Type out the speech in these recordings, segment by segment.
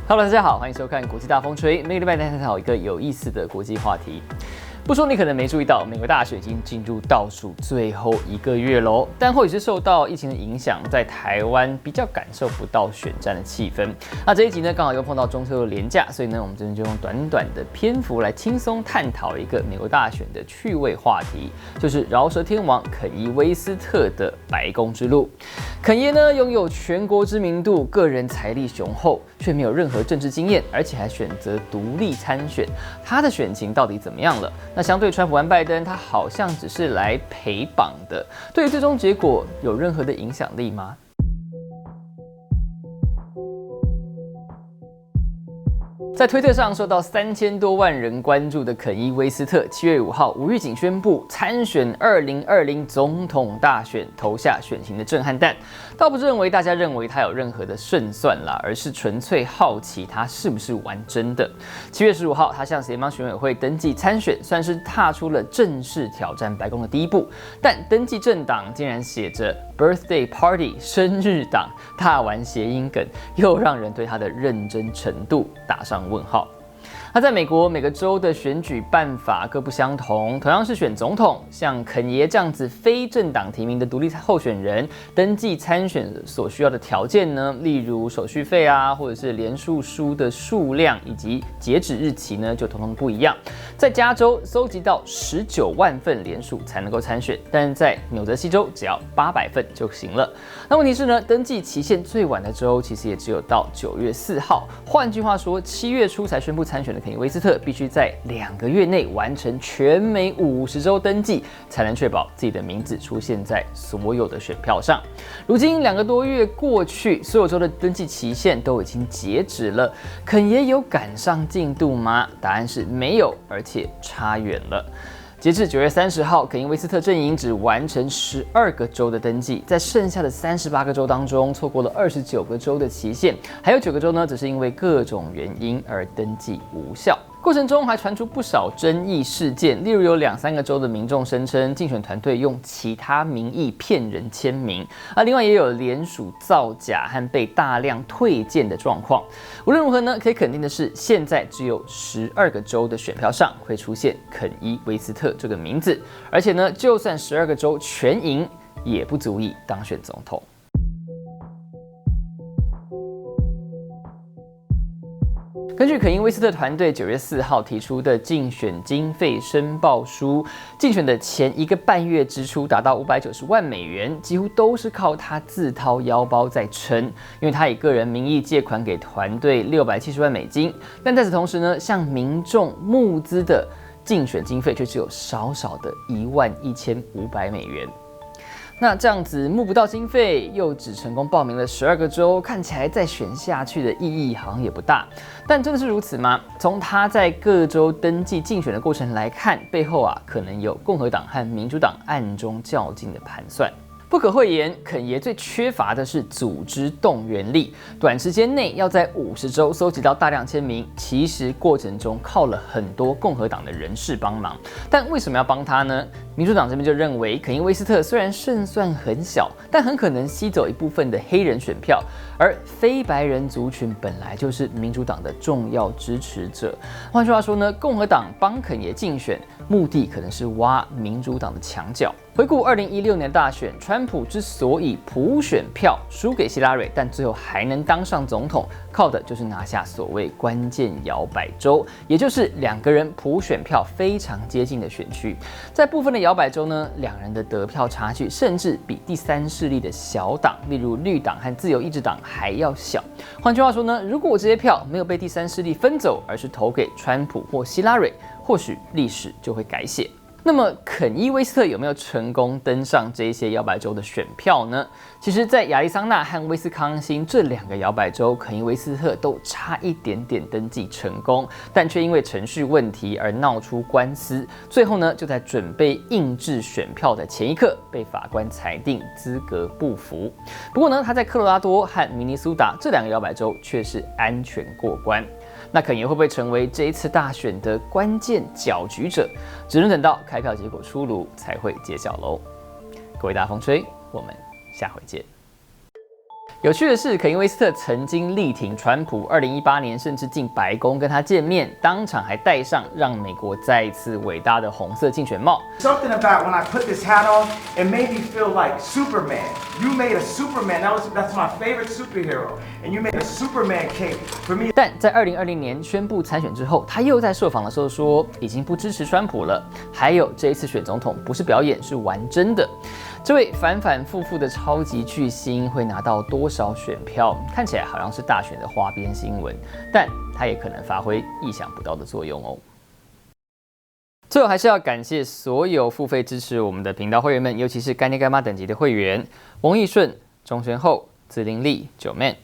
Hello， 大家好，欢迎收看国际大风吹。每个礼拜来探讨一个有意思的国际话题。不说你可能没注意到，美国大选已经进入倒数最后1个月喽。但或许是受到疫情的影响，在台湾比较感受不到选战的气氛。那这一集呢，刚好又碰到中秋的连假，所以呢，我们这边就用短短的篇幅来轻松探讨一个美国大选的趣味话题，就是饶舌天王肯伊·威斯特的白宫之路。肯爷呢，拥有全国知名度，个人财力雄厚，却没有任何政治经验，而且还选择独立参选。他的选情到底怎么样了？那相对川普和拜登，他好像只是来陪绑的，对于最终结果有任何的影响力吗？在推特上受到3000多万人关注的肯伊·威斯特，7月5号无预警宣布参选2020总统大选，投下选情的震撼弹。倒不是大家认为他有任何的胜算啦，而是纯粹好奇他是不是玩真的。7月15号，他向联邦选委会登记参选，算是踏出了正式挑战白宫的第一步。但登记政党竟然写着 Birthday Party 生日党，大玩谐音梗，又让人对他的认真程度打上问号。那在美国，每个州的选举办法各不相同。同样是选总统，像肯爷这样子非政党提名的独立候选人，登记参选所需要的条件呢，例如手续费啊，或者是连署书的数量以及截止日期呢，就统统不一样。在加州，搜集到19万份连署才能够参选，但是在纽泽西州只要800份就行了。那问题是呢，登记期限最晚的州其实也只有到9月4号。换句话说，7月初才宣布参选的肯伊·威斯特必须在2个月内完成全美50州登记，才能确保自己的名字出现在所有的选票上。如今2个多月过去，所有州的登记期限都已经截止了，肯爷有赶上进度吗？答案是没有，而且差远了。截至9月30号，肯伊·威斯特阵营只完成12个州的登记，在剩下的38个州当中，错过了29个州的期限，还有9个州呢，则是因为各种原因而登记无效。过程中还传出不少争议事件，例如有2-3个州的民众声称竞选团队用其他名义骗人签名，另外也有联署造假和被大量退件的状况。无论如何呢，可以肯定的是，现在只有12个州的选票上会出现肯伊·威斯特这个名字，而且呢，就算12个州全赢，也不足以当选总统。根据肯伊·威斯特团队9月4号提出的竞选经费申报书，竞选的前1个半月支出达到590万美元，几乎都是靠他自掏腰包在撑，因为他以个人名义借款给团队670万美金，但在此同时呢，向民众募资的竞选经费却只有少少的11500美元。那这样子募不到经费，又只成功报名了12个州，看起来再选下去的意义好像也不大。但真的是如此吗？从他在各州登记竞选的过程来看，背后可能有共和党和民主党暗中较劲的盘算。不可讳言，肯爷最缺乏的是组织动员力。短时间内要在50州搜集到大量签名，其实过程中靠了很多共和党的人士帮忙。但为什么要帮他呢？民主党这边就认为，肯伊·威斯特虽然胜算很小，但很可能吸走一部分的黑人选票，而非白人族群本来就是民主党的重要支持者。换句话说呢，共和党帮肯爷竞选，目的可能是挖民主党的墙角。回顾2016年大选，川普之所以普选票输给希拉蕊，但最后还能当上总统，靠的就是拿下所谓关键摇摆州，也就是2个人普选票非常接近的选区。在部分的摇摆州呢，2人的得票差距甚至比第3势力的小党，例如绿党和自由意志党还要小。换句话说呢，如果这些票没有被第3势力分走，而是投给川普或希拉蕊，或许历史就会改写。那么肯伊·威斯特有没有成功登上这些摇摆州的选票呢？其实，在亚利桑那和威斯康星这2个摇摆州，肯伊·威斯特都差一点点登记成功，但却因为程序问题而闹出官司。最后呢，就在准备印制选票的前一刻，被法官裁定资格不符。不过呢，他在科罗拉多和明尼苏达这2个摇摆州却是安全过关。那肯爷会不会成为这一次大选的关键搅局者？只能等到开票结果出炉才会揭晓喽。各位大风吹，我们下回见。有趣的是，肯尼·威斯特曾经力挺川普，2018年甚至进白宫跟他见面，当场还戴上让美国再一次伟大的红色竞选帽。Something about when I put this hat on, it made me feel like Superman. You made a Superman. That's my favorite superhero, and you made a Superman cape for me. 但在2020年宣布参选之后，他又在受访的时候说，已经不支持川普了。还有这一次选总统不是表演，是玩真的。这位反反复复的超级巨星会拿到多少选票？看起来好像是大选的花边新闻，但他也可能发挥意想不到的作用哦。最后还是要感谢所有付费支持我们的频道会员们，尤其是干爹干妈等级的会员：翁义顺、钟玄厚、子玲丽、九妹、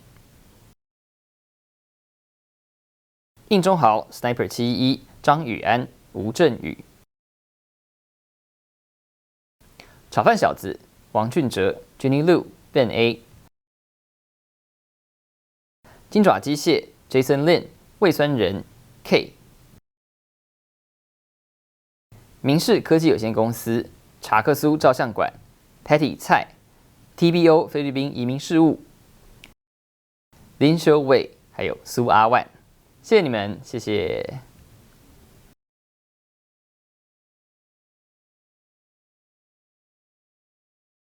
应中豪、Sniper 711、张宇安、吴振宇。炒饭小子、王俊哲、Jenny Lu、Ben A、金爪机械、Jason Lin、魏酸人、K、明视科技有限公司、查克苏照相馆、Patty 蔡、TBO 菲律宾移民事务、林修伟，还有苏阿万，谢谢你们，谢谢。